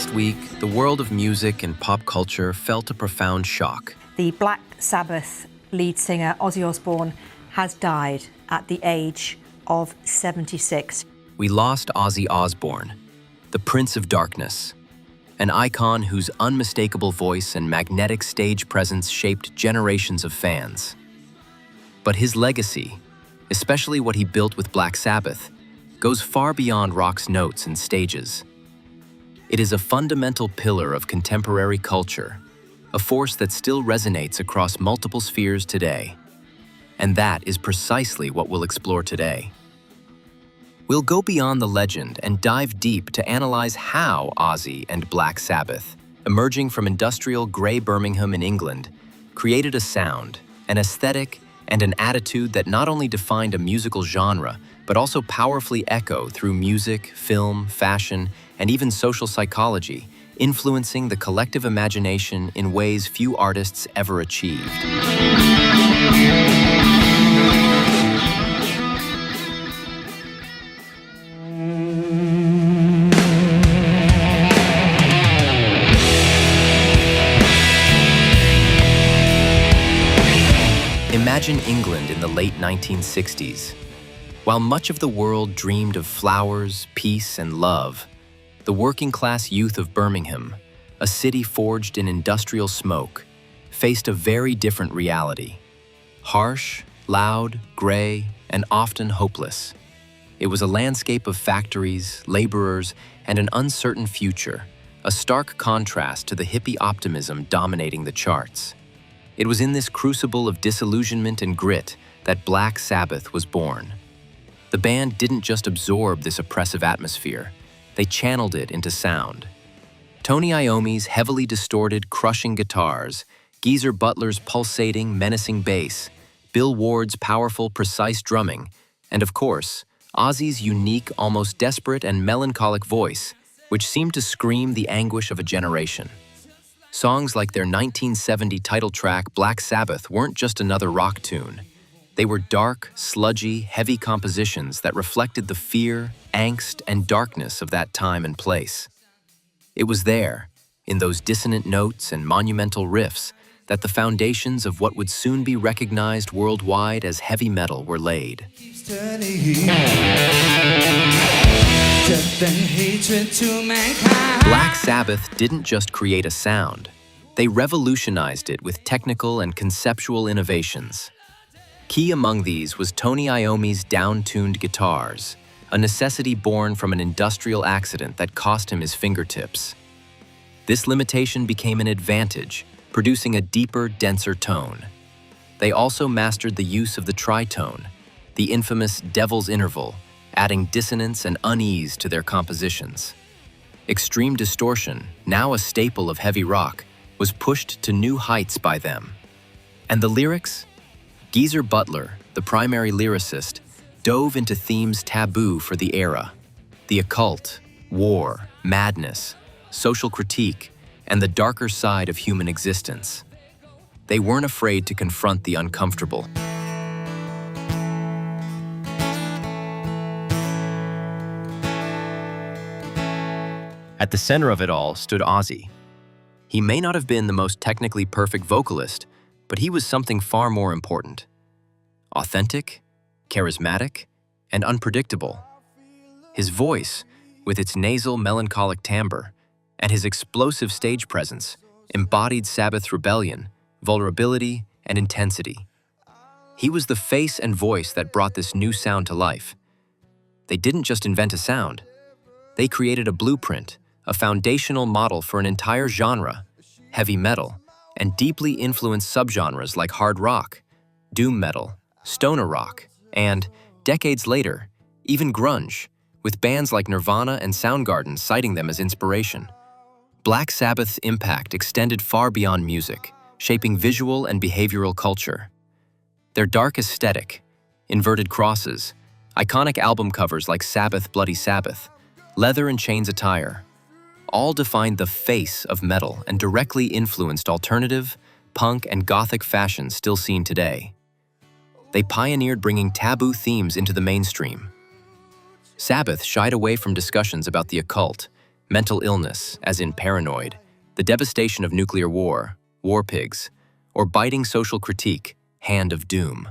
Last week, the world of music and pop culture felt a profound shock. The Black Sabbath lead singer Ozzy Osbourne has died at the age of 76. We lost Ozzy Osbourne, the Prince of Darkness, an icon whose unmistakable voice and magnetic stage presence shaped generations of fans. But his legacy, especially what he built with Black Sabbath, goes far beyond rock's notes and stages. It is a fundamental pillar of contemporary culture, a force that still resonates across multiple spheres today. And that is precisely what we'll explore today. We'll go beyond the legend and dive deep to analyze how Ozzy and Black Sabbath, emerging from industrial grey Birmingham in England, created a sound, an aesthetic, and an attitude that not only defined a musical genre, but also powerfully echo through music, film, fashion, and even social psychology, influencing the collective imagination in ways few artists ever achieved. Imagine England in the late 1960s. While much of the world dreamed of flowers, peace, and love, the working-class youth of Birmingham, a city forged in industrial smoke, faced a very different reality. Harsh, loud, gray, and often hopeless. It was a landscape of factories, laborers, and an uncertain future, a stark contrast to the hippie optimism dominating the charts. It was in this crucible of disillusionment and grit that Black Sabbath was born. The band didn't just absorb this oppressive atmosphere, they channeled it into sound. Tony Iommi's heavily distorted, crushing guitars, Geezer Butler's pulsating, menacing bass, Bill Ward's powerful, precise drumming, and of course, Ozzy's unique, almost desperate and melancholic voice, which seemed to scream the anguish of a generation. Songs like their 1970 title track, Black Sabbath, weren't just another rock tune. They were dark, sludgy, heavy compositions that reflected the fear, angst, and darkness of that time and place. It was there, in those dissonant notes and monumental riffs, that the foundations of what would soon be recognized worldwide as heavy metal were laid. Black Sabbath didn't just create a sound, they revolutionized it with technical and conceptual innovations. Key among these was Tony Iommi's down-tuned guitars, a necessity born from an industrial accident that cost him his fingertips. This limitation became an advantage, producing a deeper, denser tone. They also mastered the use of the tritone, the infamous devil's interval, adding dissonance and unease to their compositions. Extreme distortion, now a staple of heavy rock, was pushed to new heights by them. And the lyrics? Geezer Butler, the primary lyricist, dove into themes taboo for the era: the occult, war, madness, social critique, and the darker side of human existence. They weren't afraid to confront the uncomfortable. At the center of it all stood Ozzy. He may not have been the most technically perfect vocalist, but he was something far more important. Authentic, charismatic, and unpredictable. His voice, with its nasal, melancholic timbre, and his explosive stage presence, embodied Sabbath's rebellion, vulnerability, and intensity. He was the face and voice that brought this new sound to life. They didn't just invent a sound. They created a blueprint, a foundational model for an entire genre, heavy metal, and deeply influenced subgenres like hard rock, doom metal, stoner rock, and, decades later, even grunge, with bands like Nirvana and Soundgarden citing them as inspiration. Black Sabbath's impact extended far beyond music, shaping visual and behavioral culture. Their dark aesthetic, inverted crosses, iconic album covers like Sabbath, Bloody Sabbath, leather and chains attire, all defined the face of metal and directly influenced alternative, punk, and gothic fashion still seen today. They pioneered bringing taboo themes into the mainstream. Sabbath shied away from discussions about the occult, mental illness, as in Paranoid, the devastation of nuclear war, War Pigs, or biting social critique, Hand of Doom.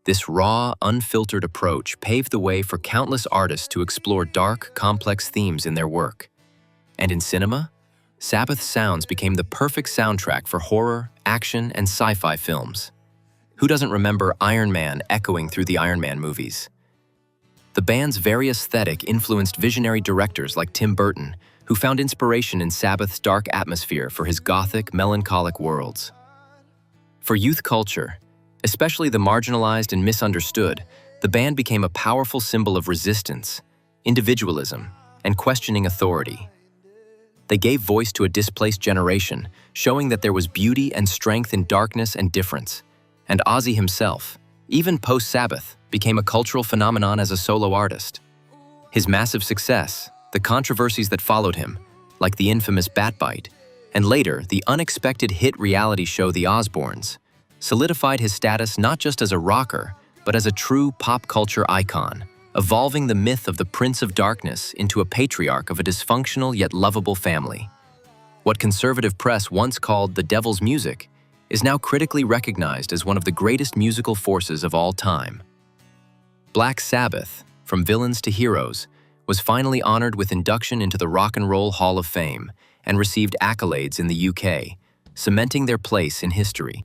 This raw, unfiltered approach paved the way for countless artists to explore dark, complex themes in their work. And in cinema, Sabbath's sounds became the perfect soundtrack for horror, action, and sci-fi films. Who doesn't remember Iron Man echoing through the Iron Man movies? The band's very aesthetic influenced visionary directors like Tim Burton, who found inspiration in Sabbath's dark atmosphere for his gothic, melancholic worlds. For youth culture, especially the marginalized and misunderstood, the band became a powerful symbol of resistance, individualism, and questioning authority. They gave voice to a displaced generation, showing that there was beauty and strength in darkness and difference. And Ozzy himself, even post-Sabbath, became a cultural phenomenon as a solo artist. His massive success, the controversies that followed him, like the infamous bat bite, and later the unexpected hit reality show The Osbournes, solidified his status not just as a rocker, but as a true pop culture icon, evolving the myth of the Prince of Darkness into a patriarch of a dysfunctional yet lovable family. What conservative press once called the devil's music is now critically recognized as one of the greatest musical forces of all time. Black Sabbath, from villains to heroes, was finally honored with induction into the Rock and Roll Hall of Fame and received accolades in the UK, cementing their place in history.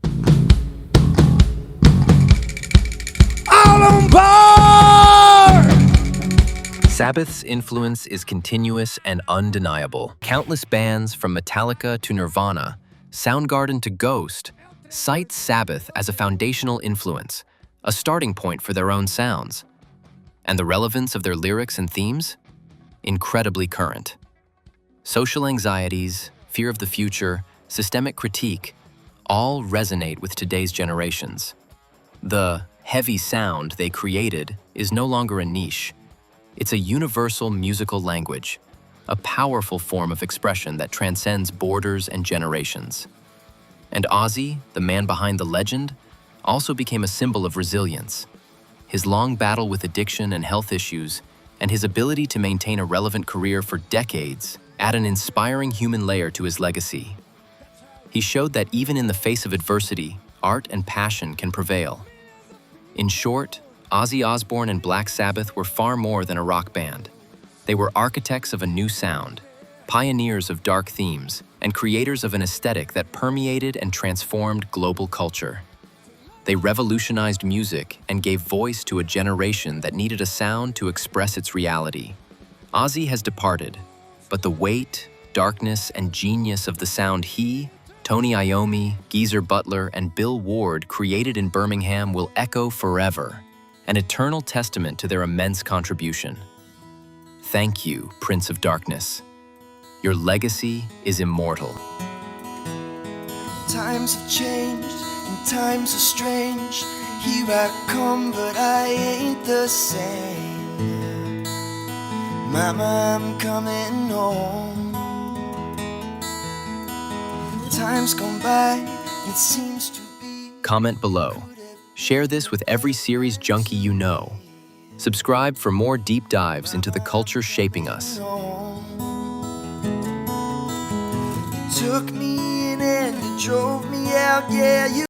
All on board! Sabbath's influence is continuous and undeniable. Countless bands, from Metallica to Nirvana, Soundgarden to Ghost, cite Sabbath as a foundational influence, a starting point for their own sounds. And the relevance of their lyrics and themes? Incredibly current. Social anxieties, fear of the future, systemic critique, all resonate with today's generations. The heavy sound they created is no longer a niche. It's a universal musical language, a powerful form of expression that transcends borders and generations. And Ozzy, the man behind the legend, also became a symbol of resilience. His long battle with addiction and health issues, and his ability to maintain a relevant career for decades, add an inspiring human layer to his legacy. He showed that even in the face of adversity, art and passion can prevail. In short, Ozzy Osbourne and Black Sabbath were far more than a rock band. They were architects of a new sound, pioneers of dark themes, and creators of an aesthetic that permeated and transformed global culture. They revolutionized music and gave voice to a generation that needed a sound to express its reality. Ozzy has departed, but the weight, darkness, and genius of the sound he, Tony Iommi, Geezer Butler, and Bill Ward created in Birmingham will echo forever, an eternal testament to their immense contribution. Thank you, Prince of Darkness. Your legacy is immortal. Times have changed and times are strange. Here I come, but I ain't the same. Mama, I'm coming home. Time's gone by, it seems to be. Comment below. Share this with every series junkie you know. Subscribe for more deep dives into the culture shaping us. Took me in and you drove me out, yeah.